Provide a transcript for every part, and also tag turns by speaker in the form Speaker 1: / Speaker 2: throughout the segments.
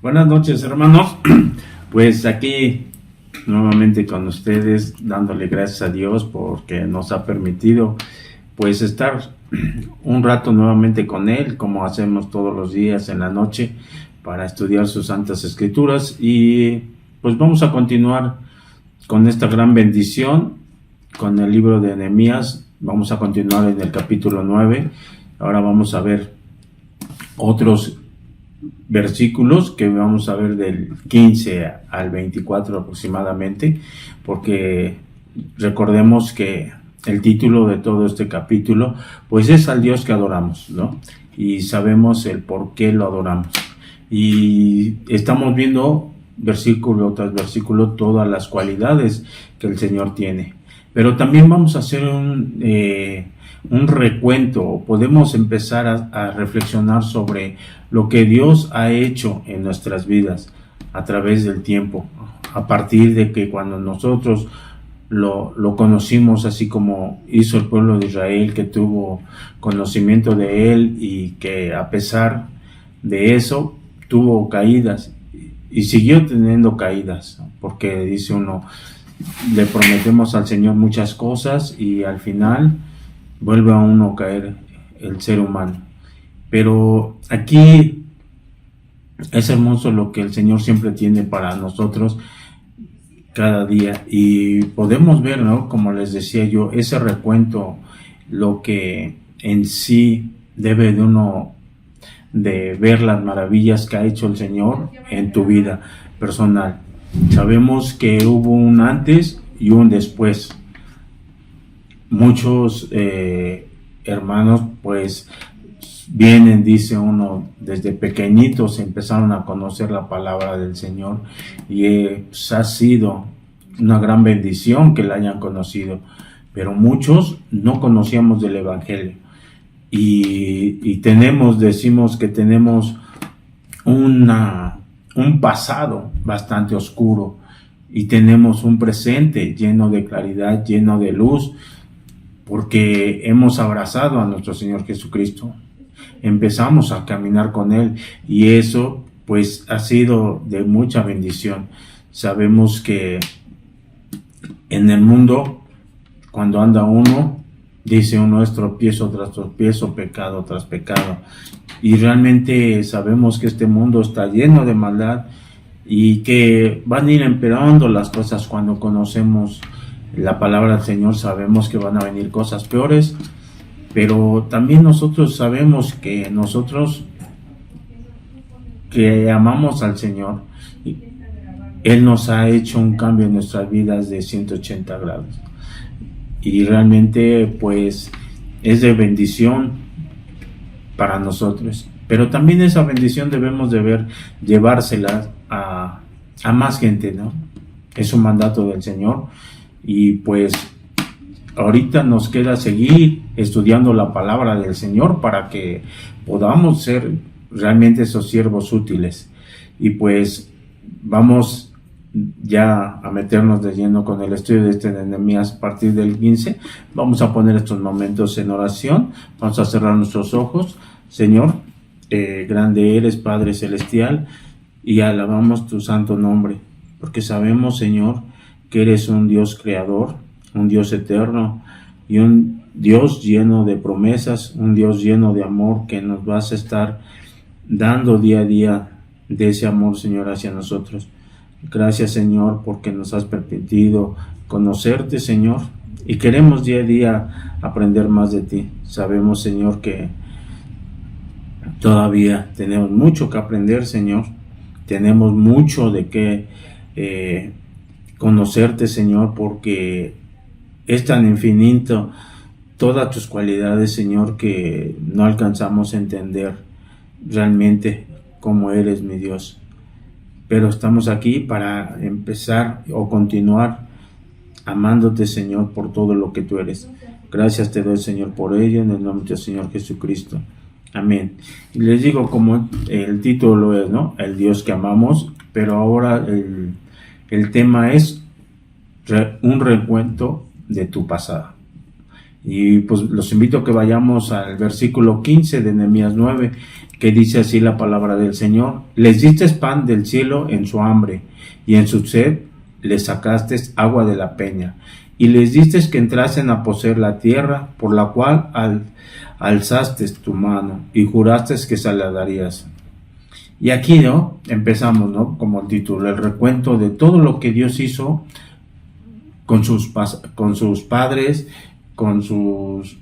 Speaker 1: Buenas noches, hermanos. Pues aquí nuevamente con ustedes, dándole gracias a Dios porque nos ha permitido pues estar un rato nuevamente con Él, como hacemos todos los días en la noche, para estudiar sus santas escrituras. Y pues vamos a continuar con esta gran bendición, con el libro de Nehemías. Vamos a continuar en el capítulo 9. Ahora vamos a ver otros versículos que vamos a ver del 15 al 24 aproximadamente, porque recordemos que el título de todo este capítulo pues es al Dios que adoramos, ¿no? Y sabemos el por qué lo adoramos. Y estamos viendo versículo tras versículo todas las cualidades que el Señor tiene. Pero también vamos a hacer un recuento. Podemos empezar a reflexionar sobre lo que Dios ha hecho en nuestras vidas a través del tiempo, a partir de que cuando nosotros lo conocimos, así como hizo el pueblo de Israel, que tuvo conocimiento de Él y que a pesar de eso tuvo caídas y siguió teniendo caídas, porque dice uno, le prometemos al Señor muchas cosas y al final vuelve a uno a caer el ser humano. Pero aquí es hermoso lo que el Señor siempre tiene para nosotros cada día, y podemos ver, ¿no? Como les decía yo, ese recuento, lo que en sí debe de uno de ver las maravillas que ha hecho el Señor en tu vida personal. Sabemos que hubo un antes y un después. Muchos hermanos pues vienen, dice uno, desde pequeñitos empezaron a conocer la palabra del Señor y pues, ha sido una gran bendición que la hayan conocido, pero muchos no conocíamos del Evangelio y decimos que tenemos un pasado bastante oscuro y tenemos un presente lleno de claridad, lleno de luz, porque hemos abrazado a nuestro Señor Jesucristo, empezamos a caminar con Él y eso pues ha sido de mucha bendición. Sabemos que en el mundo, cuando anda uno, dice uno, es tropiezo tras tropiezo, pecado tras pecado, y realmente sabemos que este mundo está lleno de maldad y que van a ir empeorando las cosas. Cuando conocemos la palabra del Señor sabemos que van a venir cosas peores, pero también nosotros sabemos que nosotros que amamos al Señor, Él nos ha hecho un cambio en nuestras vidas de 180 grados y realmente pues es de bendición para nosotros, pero también esa bendición debemos de llevársela a más gente, ¿no? Es un mandato del Señor. Y pues ahorita nos queda seguir estudiando la palabra del Señor para que podamos ser realmente esos siervos útiles. Y pues vamos ya a meternos de lleno con el estudio de este Nehemías a partir del 15. Vamos a poner estos momentos en oración. Vamos a cerrar nuestros ojos. Señor, grande eres, Padre Celestial, y alabamos tu santo nombre, porque sabemos, Señor, que eres un Dios creador, un Dios eterno y un Dios lleno de promesas, un Dios lleno de amor, que nos vas a estar dando día a día de ese amor, Señor, hacia nosotros. Gracias, Señor, porque nos has permitido conocerte, Señor, y queremos día a día aprender más de ti. Sabemos, Señor, que todavía tenemos mucho que aprender, Señor. Tenemos mucho de qué conocerte, Señor, porque es tan infinito todas tus cualidades, Señor, que no alcanzamos a entender realmente cómo eres, mi Dios. Pero estamos aquí para empezar o continuar amándote, Señor, por todo lo que tú eres. Gracias te doy, Señor, por ello, en el nombre del Señor Jesucristo. Amén. Y les digo, como el título es, ¿no? El Dios que amamos, pero ahora el tema es un recuento de tu pasado. Y pues los invito a que vayamos al versículo 15 de Nehemías 9, que dice así la palabra del Señor: les diste pan del cielo en su hambre, y en su sed les sacaste agua de la peña, y les diste que entrasen a poseer la tierra, por la cual alzaste tu mano, y juraste que se la darías. Y aquí, ¿no?, empezamos, ¿no?, como el título, el recuento de todo lo que Dios hizo con sus padres, con sus,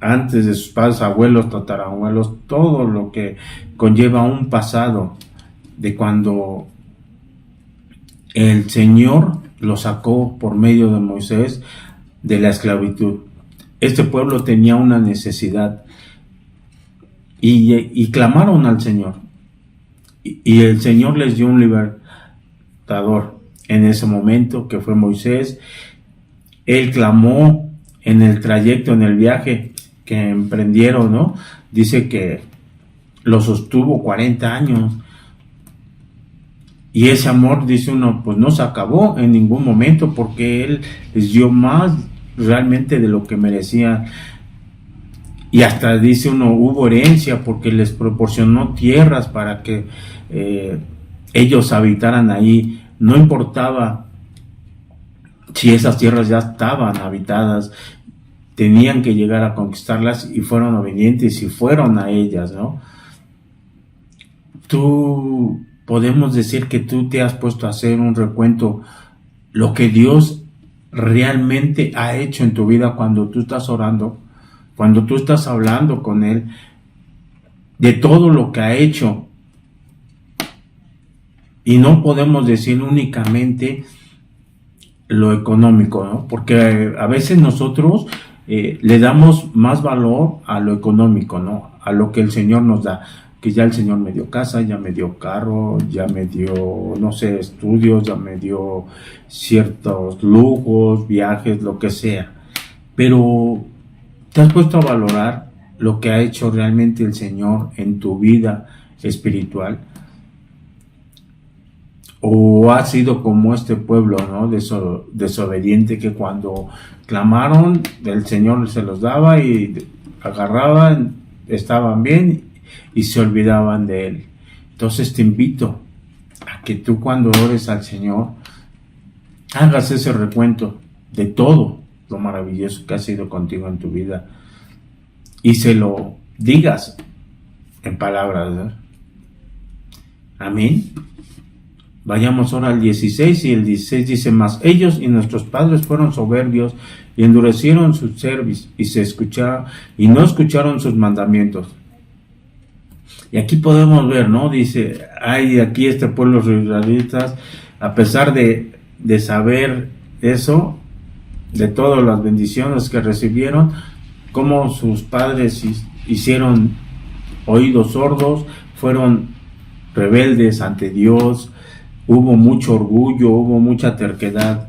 Speaker 1: antes de sus padres, abuelos, tatarabuelos, todo lo que conlleva un pasado de cuando el Señor lo sacó por medio de Moisés de la esclavitud. Este pueblo tenía una necesidad y clamaron al Señor, y el Señor les dio un libertador en ese momento, que fue Moisés. Él clamó en el trayecto, en el viaje que emprendieron, ¿no? Dice que lo sostuvo 40 años. Y ese amor, dice uno, pues no se acabó en ningún momento, porque Él les dio más realmente de lo que merecían. Y hasta, dice uno, hubo herencia, porque les proporcionó tierras para que ellos habitaran ahí. No importaba si esas tierras ya estaban habitadas, tenían que llegar a conquistarlas, y fueron obedientes y fueron a ellas, ¿no? Podemos decir que tú te has puesto a hacer un recuento, lo que Dios realmente ha hecho en tu vida cuando tú estás orando, cuando tú estás hablando con Él, de todo lo que ha hecho. Y no podemos decir únicamente lo económico, ¿no? Porque a veces nosotros le damos más valor a lo económico, ¿no? A lo que el Señor nos da. Que ya el Señor me dio casa, ya me dio carro, ya me dio, no sé, estudios, ya me dio ciertos lujos, viajes, lo que sea. Pero ¿te has puesto a valorar lo que ha hecho realmente el Señor en tu vida espiritual? ¿O has sido como este pueblo, ¿no?, desobediente, que cuando clamaron, el Señor se los daba y agarraban, estaban bien y se olvidaban de Él? Entonces te invito a que tú, cuando ores al Señor, hagas ese recuento de todo lo maravilloso que ha sido contigo en tu vida y se lo digas en palabras, ¿no? Amén. Vayamos ahora al 16, y el 16 dice: mas ellos y nuestros padres fueron soberbios y endurecieron su cerviz y no escucharon sus mandamientos. Y aquí podemos ver, ¿no? Dice, hay aquí este pueblo, los israelitas, a pesar de saber eso, de todas las bendiciones que recibieron, cómo sus padres hicieron oídos sordos, fueron rebeldes ante Dios, hubo mucho orgullo, hubo mucha terquedad,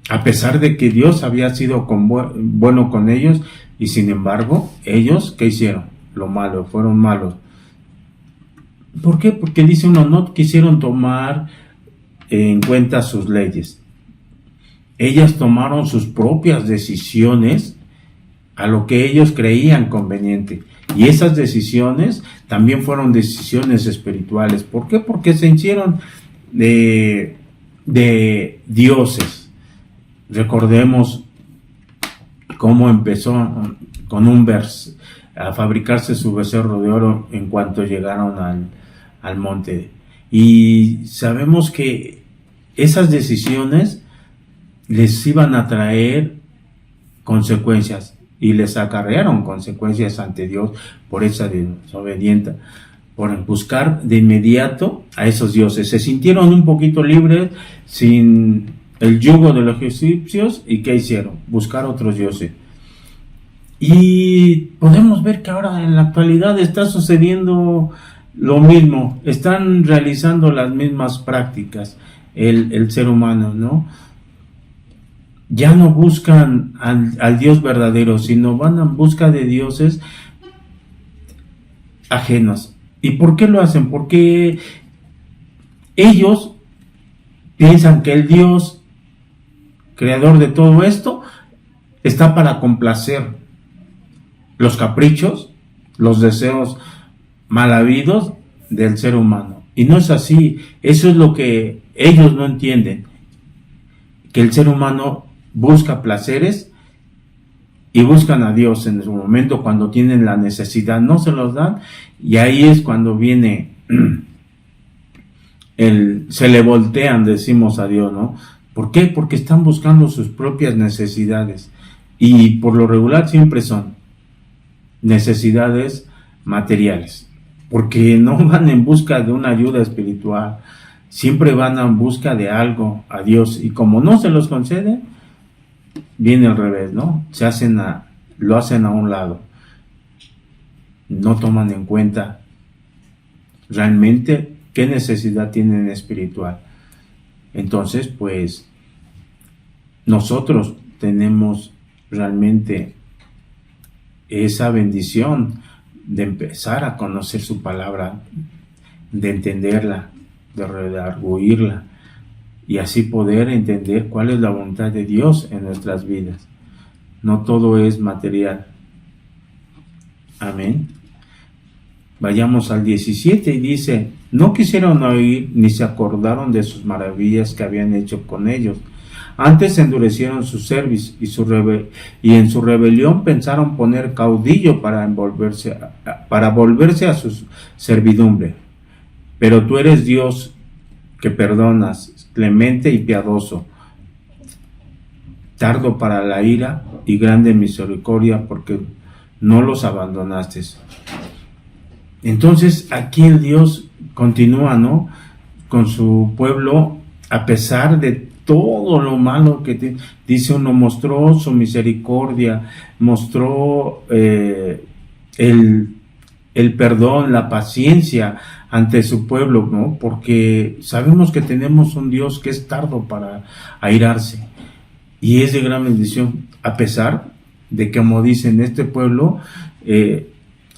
Speaker 1: a pesar de que Dios había sido bueno con ellos, y sin embargo, ellos, ¿qué hicieron? Lo malo, fueron malos. ¿Por qué? Porque dice uno, no quisieron tomar en cuenta sus leyes. Ellas tomaron sus propias decisiones a lo que ellos creían conveniente. Y esas decisiones también fueron decisiones espirituales. ¿Por qué? Porque se hicieron de dioses. Recordemos cómo empezó con un a fabricarse su becerro de oro en cuanto llegaron al monte. Y sabemos que esas decisiones les iban a traer consecuencias, y les acarrearon consecuencias ante Dios por esa desobediencia, por buscar de inmediato a esos dioses. Se sintieron un poquito libres sin el yugo de los egipcios, y ¿qué hicieron? Buscar otros dioses. Y podemos ver que ahora en la actualidad está sucediendo lo mismo, están realizando las mismas prácticas el ser humano, ¿no? Ya no buscan al Dios verdadero, sino van en busca de dioses ajenos. ¿Y por qué lo hacen? Porque ellos piensan que el Dios creador de todo esto está para complacer los caprichos, los deseos mal habidos del ser humano. Y no es así. Eso es lo que ellos no entienden, que el ser humano busca placeres y buscan a Dios en su momento cuando tienen la necesidad, no se los dan, y ahí es cuando viene se le voltean, decimos, a Dios, ¿no? ¿Por qué? Porque están buscando sus propias necesidades, y por lo regular siempre son necesidades materiales, porque no van en busca de una ayuda espiritual, siempre van en busca de algo a Dios, y como no se los concede, viene al revés, ¿no? Lo hacen a un lado, no toman en cuenta realmente qué necesidad tienen espiritual. Entonces, pues, nosotros tenemos realmente esa bendición de empezar a conocer su palabra, de entenderla, de redarguirla, y así poder entender cuál es la voluntad de Dios en nuestras vidas. No todo es material. Amén. Vayamos al 17 y dice: no quisieron oír ni se acordaron de sus maravillas que habían hecho con ellos. Antes endurecieron su cerviz y en su rebelión pensaron poner caudillo para volverse a su servidumbre. Pero tú eres Dios que perdonas, clemente y piadoso, tardo para la ira y grande misericordia, porque no los abandonaste. Entonces aquí el Dios continúa, ¿no?, con su pueblo, a pesar de todo lo malo que dice uno, mostró su misericordia, mostró el perdón, la paciencia ante su pueblo, ¿no? Porque sabemos que tenemos un Dios que es tardo para airarse y es de gran bendición, a pesar de que, como dicen, este pueblo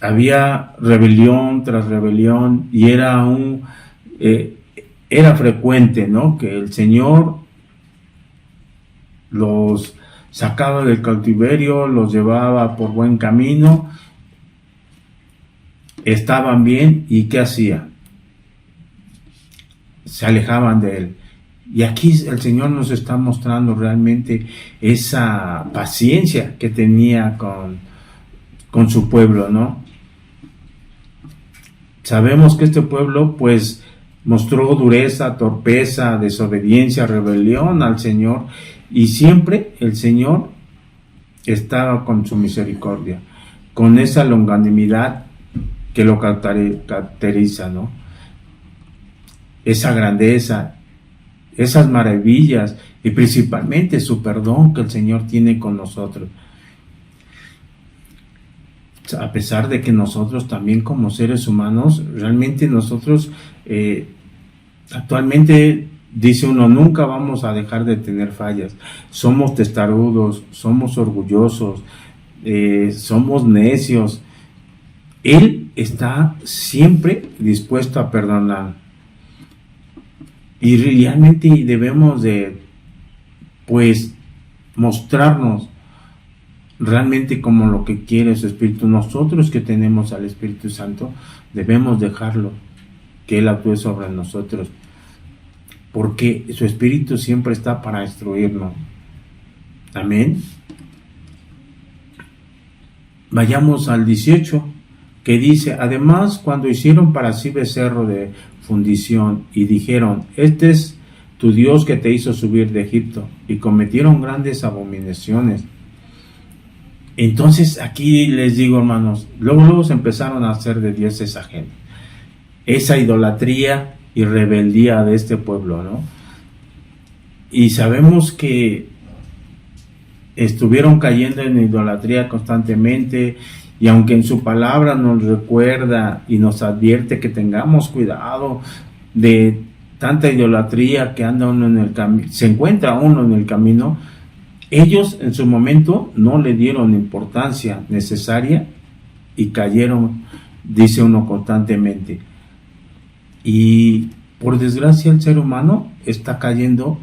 Speaker 1: había rebelión tras rebelión, y era frecuente, ¿no?, que el Señor los sacaba del cautiverio, los llevaba por buen camino, estaban bien, y ¿qué hacía? Se alejaban de Él. Y aquí el Señor nos está mostrando realmente esa paciencia que tenía con su pueblo, ¿no? Sabemos que este pueblo, pues, mostró dureza, torpeza, desobediencia, rebelión al Señor, y siempre el Señor estaba con su misericordia, con esa longanimidad que lo caracteriza, ¿no? Esa grandeza, esas maravillas, y principalmente su perdón que el Señor tiene con nosotros. A pesar de que nosotros también, como seres humanos, realmente nosotros actualmente, dice uno, nunca vamos a dejar de tener fallas. Somos testarudos, somos orgullosos, somos necios. Él está siempre dispuesto a perdonar, y realmente debemos de, pues, mostrarnos realmente como lo que quiere su Espíritu. Nosotros que tenemos al Espíritu Santo debemos dejarlo que Él actúe sobre nosotros, porque su Espíritu siempre está para instruirnos. Amén. Vayamos al 18, que dice: además, cuando hicieron para sí becerro de fundición y dijeron: este es tu Dios que te hizo subir de Egipto, y cometieron grandes abominaciones. Entonces aquí les digo, hermanos, luego se empezaron a hacer de dioses ajenos. Esa idolatría y rebeldía de este pueblo, ¿no? Y sabemos que estuvieron cayendo en idolatría constantemente, y aunque en su palabra nos recuerda y nos advierte que tengamos cuidado de tanta idolatría que anda uno en el camino, se encuentra uno en el camino, ellos en su momento no le dieron importancia necesaria y cayeron, dice uno, constantemente. Y por desgracia el ser humano está cayendo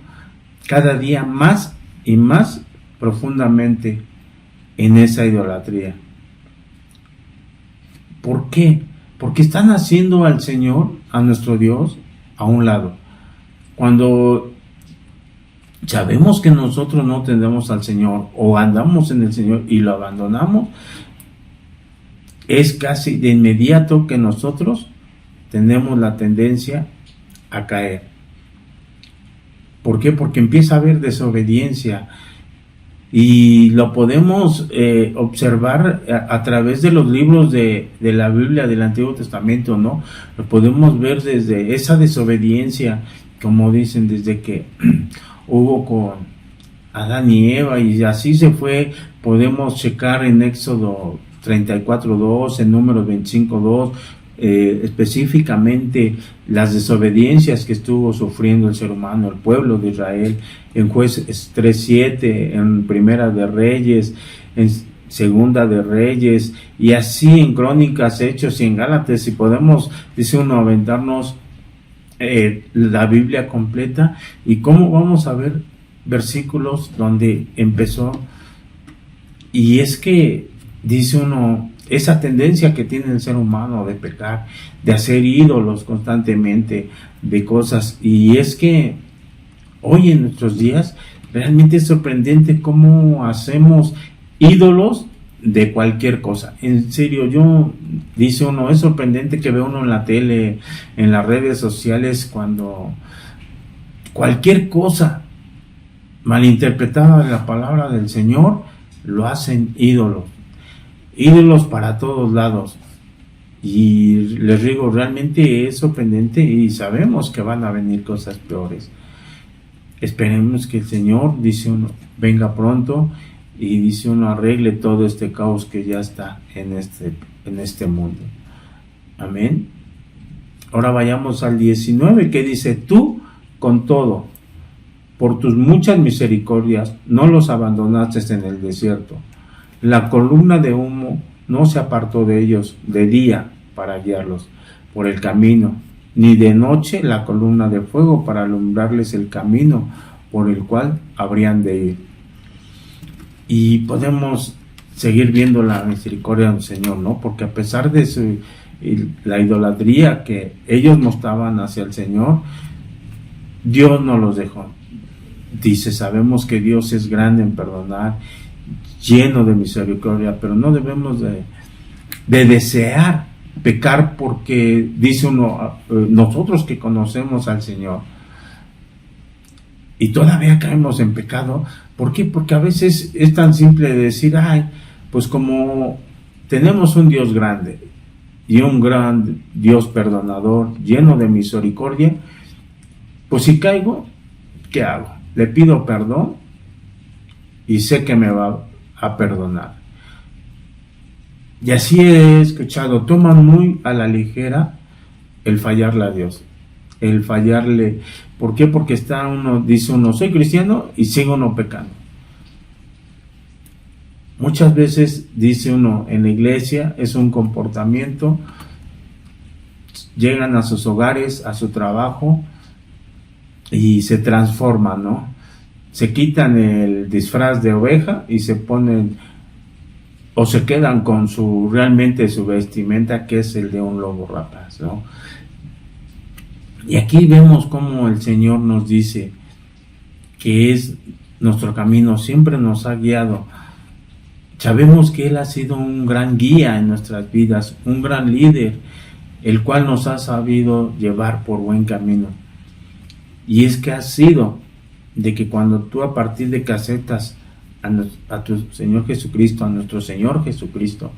Speaker 1: cada día más y más profundamente en esa idolatría. ¿Por qué? Porque están haciendo al Señor, a nuestro Dios, a un lado. Cuando sabemos que nosotros no tendemos al Señor o andamos en el Señor y lo abandonamos, es casi de inmediato que nosotros tenemos la tendencia a caer. ¿Por qué? Porque empieza a haber desobediencia. Y lo podemos observar a través de los libros de la Biblia del Antiguo Testamento, ¿no? Lo podemos ver desde esa desobediencia, como dicen, desde que hubo con Adán y Eva, y así se fue. Podemos checar en Éxodo 34:2, en Números 25:2, específicamente las desobediencias que estuvo sufriendo el ser humano, el pueblo de Israel, en Jueces 3:7, en Primera de Reyes, en Segunda de Reyes, y así en Crónicas, Hechos y en Gálatas. Si podemos, dice uno, aventarnos la Biblia completa, y cómo vamos a ver versículos donde empezó. Y es que dice uno, esa tendencia que tiene el ser humano de pecar, de hacer ídolos constantemente de cosas. Y es que hoy en nuestros días realmente es sorprendente cómo hacemos ídolos de cualquier cosa. En serio, dice uno, es sorprendente que ve uno en la tele, en las redes sociales, cuando cualquier cosa malinterpretada de la palabra del Señor lo hacen ídolos. Ídolos para todos lados. Y les digo, realmente es sorprendente, y sabemos que van a venir cosas peores. Esperemos que el Señor, dice uno, venga pronto, y dice uno, arregle todo este caos que ya está en este mundo. Amén. Ahora vayamos al 19, que dice, tú con todo, por tus muchas misericordias, no los abandonaste en el desierto. La columna de humo no se apartó de ellos de día para guiarlos por el camino, ni de noche la columna de fuego para alumbrarles el camino por el cual habrían de ir. Y podemos seguir viendo la misericordia del Señor, ¿no? Porque a pesar de la idolatría que ellos mostraban hacia el Señor, Dios no los dejó. Dice, sabemos que Dios es grande en perdonar, lleno de misericordia, pero no debemos de desear pecar, porque dice uno, nosotros que conocemos al Señor y todavía caemos en pecado. ¿Por qué? Porque a veces es tan simple decir, pues como tenemos un Dios grande y un gran Dios perdonador, lleno de misericordia, pues si caigo, ¿qué hago? Le pido perdón y sé que me va a perdonar. Y así he escuchado, toman muy a la ligera el fallarle a Dios, el fallarle. ¿Por qué? Porque dice uno, soy cristiano, y sigue uno pecando. Muchas veces dice uno, en la iglesia es un comportamiento, llegan a sus hogares, a su trabajo, y se transforman, ¿no? Se quitan el disfraz de oveja y se ponen, o se quedan con realmente su vestimenta, que es el de un lobo rapaz, ¿no? Y aquí vemos cómo el Señor nos dice que es nuestro camino, siempre nos ha guiado. Sabemos que Él ha sido un gran guía en nuestras vidas, un gran líder, el cual nos ha sabido llevar por buen camino. Y es que ha sido de que cuando tú, a partir de que aceptas a tu Señor Jesucristo, a nuestro Señor Jesucristo,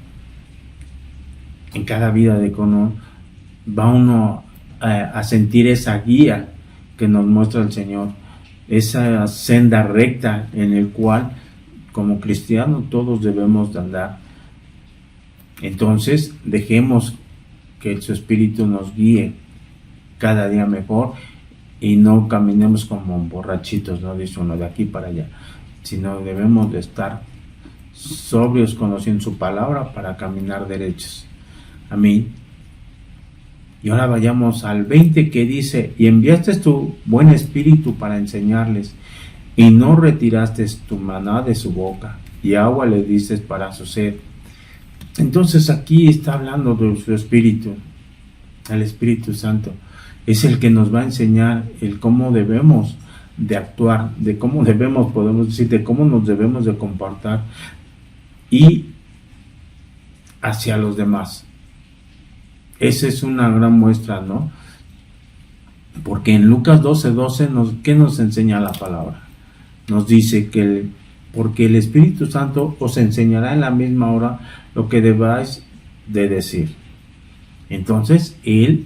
Speaker 1: en cada vida de cono, va uno a sentir esa guía que nos muestra el Señor, esa senda recta en el cual como cristianos todos debemos de andar. Entonces dejemos que su Espíritu nos guíe cada día mejor, y no caminemos como borrachitos, no dice uno, de aquí para allá, sino debemos de estar sobrios, conociendo su palabra para caminar derechos. Amén. Y ahora vayamos al 20, que dice, y enviaste tu buen espíritu para enseñarles, y no retiraste tu maná de su boca. y agua le diste para su sed. Entonces aquí está hablando de su Espíritu, el Espíritu Santo. Es el que nos va a enseñar el cómo debemos de actuar, de cómo debemos, podemos decir, de cómo nos debemos de comportar y hacia los demás. Esa es una gran muestra, ¿no? Porque en Lucas 12:12, ¿qué nos enseña la palabra? Nos dice que porque el Espíritu Santo os enseñará en la misma hora lo que debáis de decir. Entonces, Él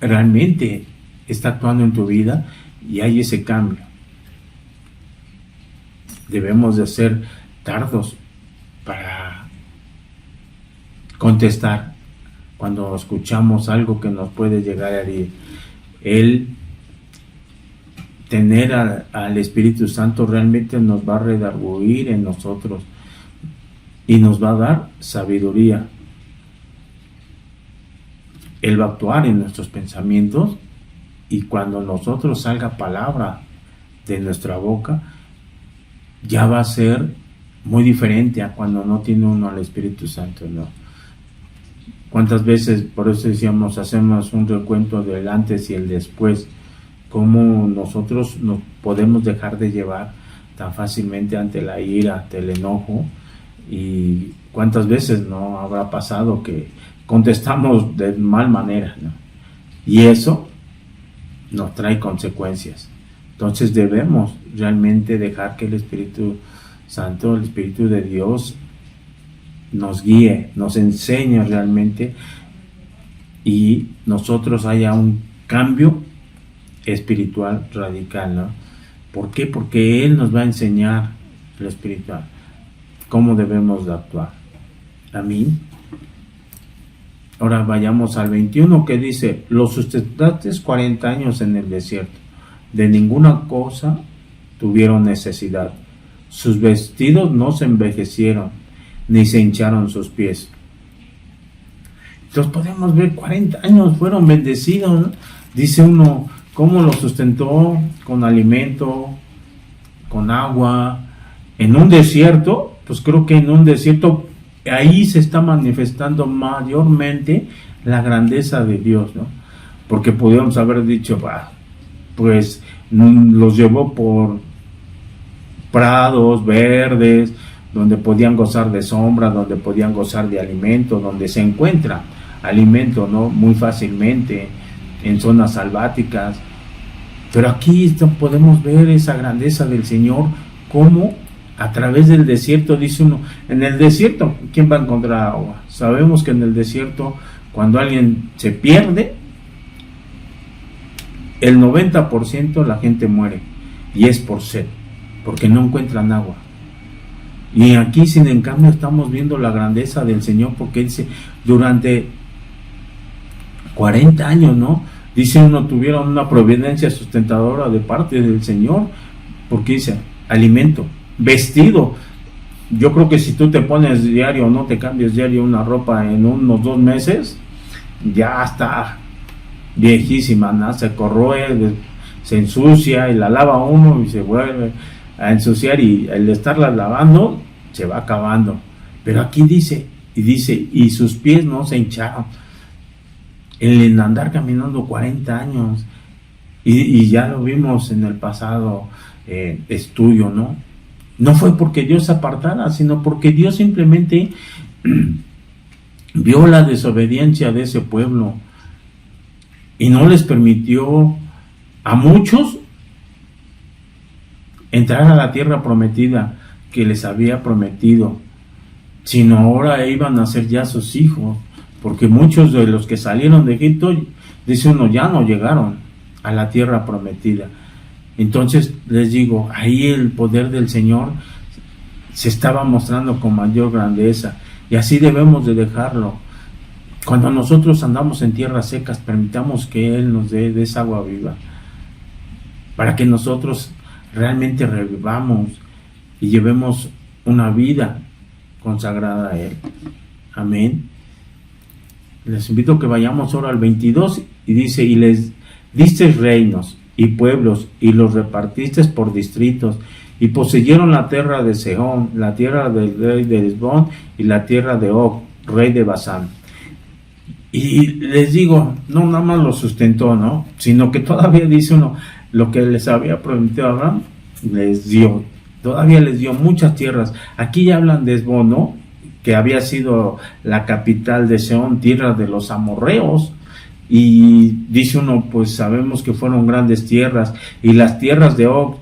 Speaker 1: realmente está actuando en tu vida y hay ese cambio. Debemos de ser tardos para contestar cuando escuchamos algo que nos puede llegar a herir. El tener al Espíritu Santo realmente nos va a redarguir en nosotros y nos va a dar sabiduría. Él va a actuar en nuestros pensamientos y cuando nosotros salga palabra de nuestra boca, ya va a ser muy diferente a cuando no tiene uno al Espíritu Santo, ¿no? ¿Cuántas veces, por eso decíamos, hacemos un recuento del antes y el después? Cómo nosotros nos podemos dejar de llevar tan fácilmente ante la ira, ante el enojo, y cuántas veces no habrá pasado que contestamos de mal manera, ¿no? Y eso nos trae consecuencias. Entonces debemos realmente dejar que el Espíritu Santo, el Espíritu de Dios, nos guíe, nos enseñe realmente y nosotros haya un cambio espiritual radical, ¿no? ¿Por qué? Porque Él nos va a enseñar lo espiritual, cómo debemos de actuar. Amén. Ahora vayamos al 21 que dice: los sustentaste 40 años en el desierto, de ninguna cosa tuvieron necesidad, sus vestidos no se envejecieron, ni se hincharon sus pies. Entonces podemos ver 40 años fueron bendecidos, ¿no? Dice uno, ¿cómo los sustentó? Con alimento, con agua, en un desierto. Pues creo que en un desierto ahí se está manifestando mayormente la grandeza de Dios, ¿no? Porque podríamos haber dicho, pues los llevó por prados verdes, donde podían gozar de sombra, donde podían gozar de alimento, donde se encuentra alimento, ¿no? Muy fácilmente en zonas selváticas. Pero aquí podemos ver esa grandeza del Señor, como a través del desierto, dice uno, en el desierto, ¿quién va a encontrar agua? Sabemos que en el desierto, cuando alguien se pierde, el 90% la gente muere, y es por sed, porque no encuentran agua. Y aquí, sin en cambio, estamos viendo la grandeza del Señor, porque dice, durante 40 años, ¿no? Dice uno, tuvieron una providencia sustentadora de parte del Señor, porque dice, alimento, vestido. Yo creo que si tú te pones diario, no te cambias diario una ropa en unos 2 meses, ya está viejísima, ¿no? Se corroe, se ensucia y la lava uno y se vuelve a ensuciar, y el estarla lavando se va acabando. Pero aquí dice, y sus pies no se hincharon. El andar caminando 40 años, y ya lo vimos en el pasado estudio, ¿no? No fue porque Dios se apartara, sino porque Dios simplemente vio la desobediencia de ese pueblo y no les permitió a muchos entrar a la tierra prometida que les había prometido, sino ahora iban a ser ya sus hijos, porque muchos de los que salieron de Egipto, dice uno, ya no llegaron a la tierra prometida. Entonces les digo, ahí el poder del Señor se estaba mostrando con mayor grandeza, y así debemos de dejarlo. Cuando nosotros andamos en tierras secas, permitamos que Él nos dé de esa agua viva, para que nosotros realmente revivamos y llevemos una vida consagrada a Él. Amén. Les invito a que vayamos ahora al 22, y dice, y les disteis reinos y pueblos, y los repartisteis por distritos, y poseyeron la tierra de Sehón, la tierra del rey de Hesbón y la tierra de Og, rey de Basán. Y les digo, no nada más lo sustentó, ¿no? Sino que todavía dice uno, lo que les había prometido a Abraham, les dio, todavía les dio muchas tierras. Aquí ya hablan de Hesbón, ¿no? Que había sido la capital de Sehón, tierra de los amorreos. Y dice uno, pues sabemos que fueron grandes tierras. Y las tierras de Og,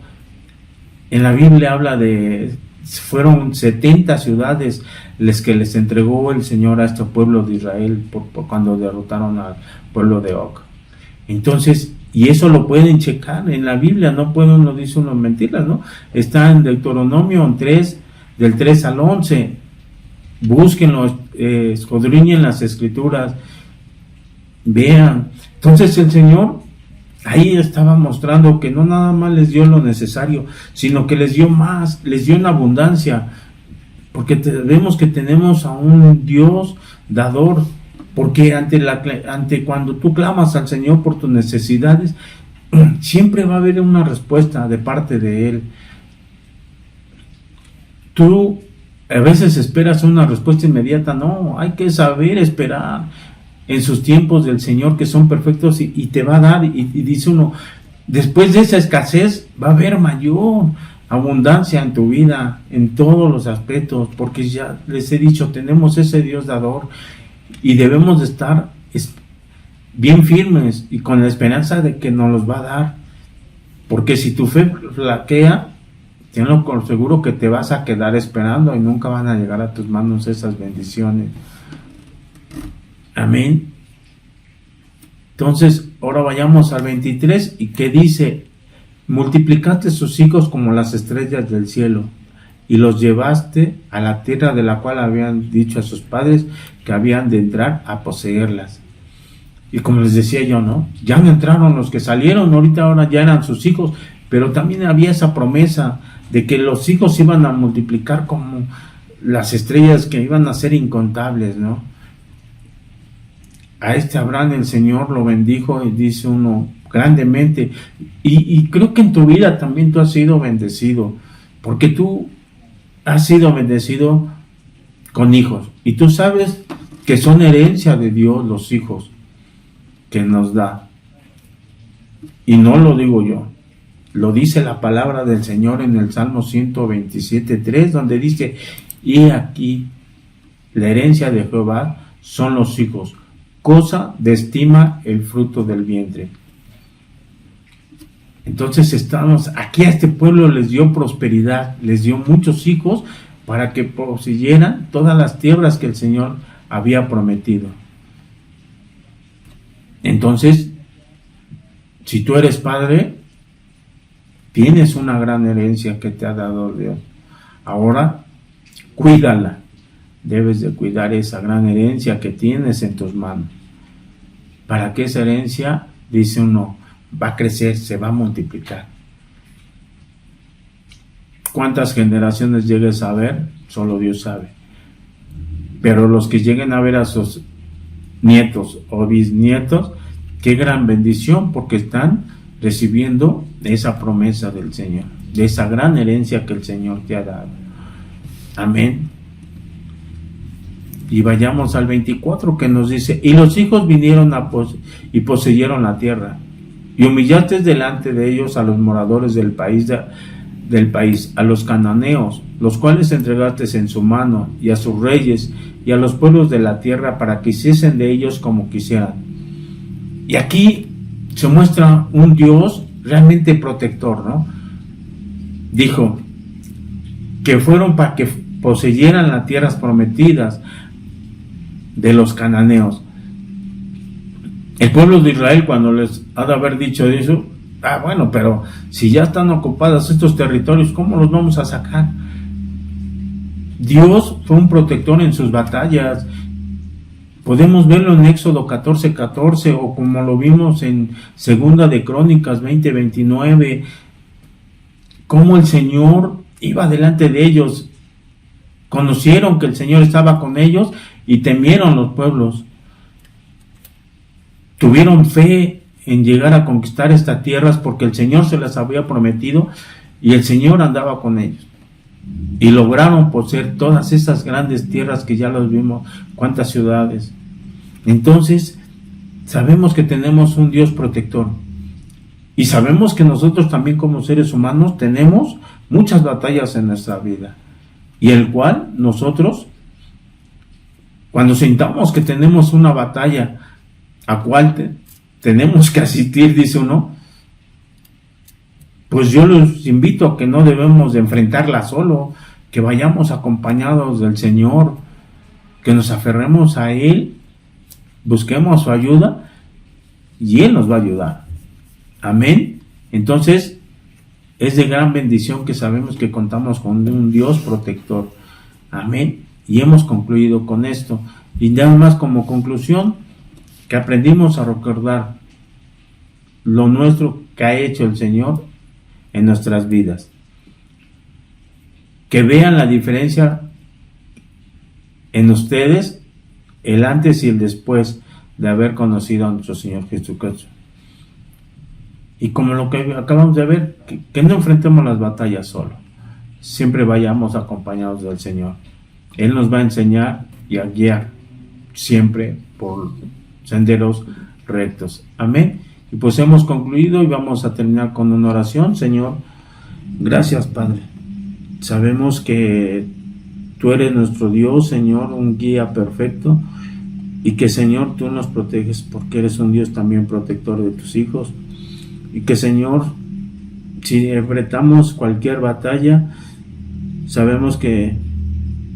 Speaker 1: en la Biblia habla de, fueron 70 ciudades las que les entregó el Señor a este pueblo de Israel por cuando derrotaron al pueblo de Og. Entonces, y eso lo pueden checar en la Biblia, no pueden, no dice uno mentiras, ¿no? Está en Deuteronomio 3, del 3 al 11. Búsquenlo, escudriñen las escrituras, vean. Entonces el Señor ahí estaba mostrando que no nada más les dio lo necesario, sino que les dio más, les dio en abundancia, porque vemos que tenemos a un Dios dador, porque ante cuando tú clamas al Señor por tus necesidades, siempre va a haber una respuesta de parte de Él. Tú a veces esperas una respuesta inmediata, no, hay que saber esperar en sus tiempos del Señor que son perfectos y te va a dar, y dice uno, después de esa escasez va a haber mayor abundancia en tu vida, en todos los aspectos, porque ya les he dicho, tenemos ese Dios dador y debemos de estar bien firmes y con la esperanza de que nos los va a dar, porque si tu fe flaquea, tenlo por seguro que te vas a quedar esperando y nunca van a llegar a tus manos esas bendiciones. Amén. Entonces, ahora vayamos al 23 y que dice, multiplicaste sus hijos como las estrellas del cielo y los llevaste a la tierra de la cual habían dicho a sus padres que habían de entrar a poseerlas. Y como les decía yo, ¿no? Ya no entraron los que salieron, ahora ya eran sus hijos, pero también había esa promesa de que los hijos iban a multiplicar como las estrellas, que iban a ser incontables, ¿no? A Abraham el Señor lo bendijo y dice uno grandemente, y creo que en tu vida también tú has sido bendecido, porque tú has sido bendecido con hijos, y tú sabes que son herencia de Dios los hijos que nos da, y no lo digo yo, lo dice la palabra del Señor en el Salmo 127:3, donde dice, y aquí la herencia de Jehová son los hijos, cosa de estima el fruto del vientre. Entonces estamos aquí, a este pueblo les dio prosperidad, les dio muchos hijos para que poseyeran todas las tierras que el Señor había prometido. Entonces, si tú eres padre, tienes una gran herencia que te ha dado Dios. Ahora, cuídala. Debes de cuidar esa gran herencia que tienes en tus manos. Para que esa herencia, dice uno, va a crecer, se va a multiplicar. ¿Cuántas generaciones llegues a ver? Solo Dios sabe. Pero los que lleguen a ver a sus nietos o bisnietos, qué gran bendición, porque están recibiendo esa promesa del Señor, de esa gran herencia que el Señor te ha dado. Amén. Y vayamos al 24, que nos dice, y los hijos vinieron y poseyeron la tierra, y humillaste delante de ellos a los moradores del país, a los cananeos, los cuales entregaste en su mano, y a sus reyes, y a los pueblos de la tierra, para que hiciesen de ellos como quisieran. Y aquí se muestra un Dios realmente protector, ¿no? Dijo que fueron para que poseyeran las tierras prometidas de los cananeos. El pueblo de Israel, cuando les ha de haber dicho eso, bueno, pero si ya están ocupados estos territorios, ¿cómo los vamos a sacar? Dios fue un protector en sus batallas. Podemos verlo en Éxodo 14:14, o como lo vimos en Segunda de Crónicas 20:29, cómo el Señor iba delante de ellos. Conocieron que el Señor estaba con ellos y temieron los pueblos. Tuvieron fe en llegar a conquistar estas tierras porque el Señor se las había prometido, Y el Señor andaba con ellos. Y lograron poseer todas esas grandes tierras que ya los vimos, cuántas ciudades. Entonces, sabemos que tenemos un Dios protector. Y sabemos que nosotros también como seres humanos tenemos muchas batallas en nuestra vida. Y el cual nosotros, cuando sintamos que tenemos una batalla a cual tenemos que asistir, dice uno, pues yo los invito a que no debemos de enfrentarla solo, que vayamos acompañados del Señor, que nos aferremos a Él, busquemos su ayuda y Él nos va a ayudar. Amén. Entonces, es de gran bendición que sabemos que contamos con un Dios protector. Amén. Y hemos concluido con esto. Y nada más como conclusión, que aprendimos a recordar lo nuestro que ha hecho el Señor en nuestras vidas. Que vean la diferencia en ustedes, el antes y el después de haber conocido a nuestro Señor Jesucristo. Y como lo que acabamos de ver, que no enfrentemos las batallas solo. Siempre vayamos acompañados del Señor. Él nos va a enseñar y a guiar siempre por senderos rectos. Amén. Y pues hemos concluido y vamos a terminar con una oración. Señor, gracias, Padre. Sabemos que tú eres nuestro Dios, Señor, un guía perfecto, y que, Señor, tú nos proteges porque eres un Dios también protector de tus hijos. Y que, Señor, si enfrentamos cualquier batalla, sabemos que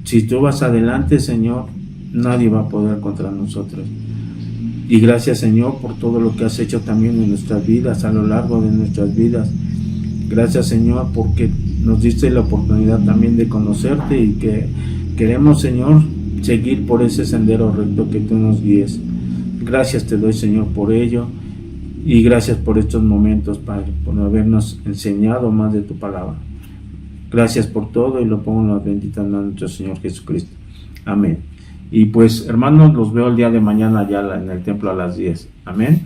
Speaker 1: si tú vas adelante, Señor, nadie va a poder contra nosotros. Y gracias, Señor, por todo lo que has hecho también en nuestras vidas, a lo largo de nuestras vidas. Gracias, Señor, porque nos diste la oportunidad también de conocerte y que queremos, Señor, seguir por ese sendero recto que tú nos guíes. Gracias te doy, Señor, por ello. Y gracias por estos momentos, Padre, por habernos enseñado más de tu palabra. Gracias por todo y lo pongo en las benditas manos de nuestro Señor Jesucristo. Amén. Y pues, hermanos, los veo el día de mañana ya en el templo a las 10. Amén.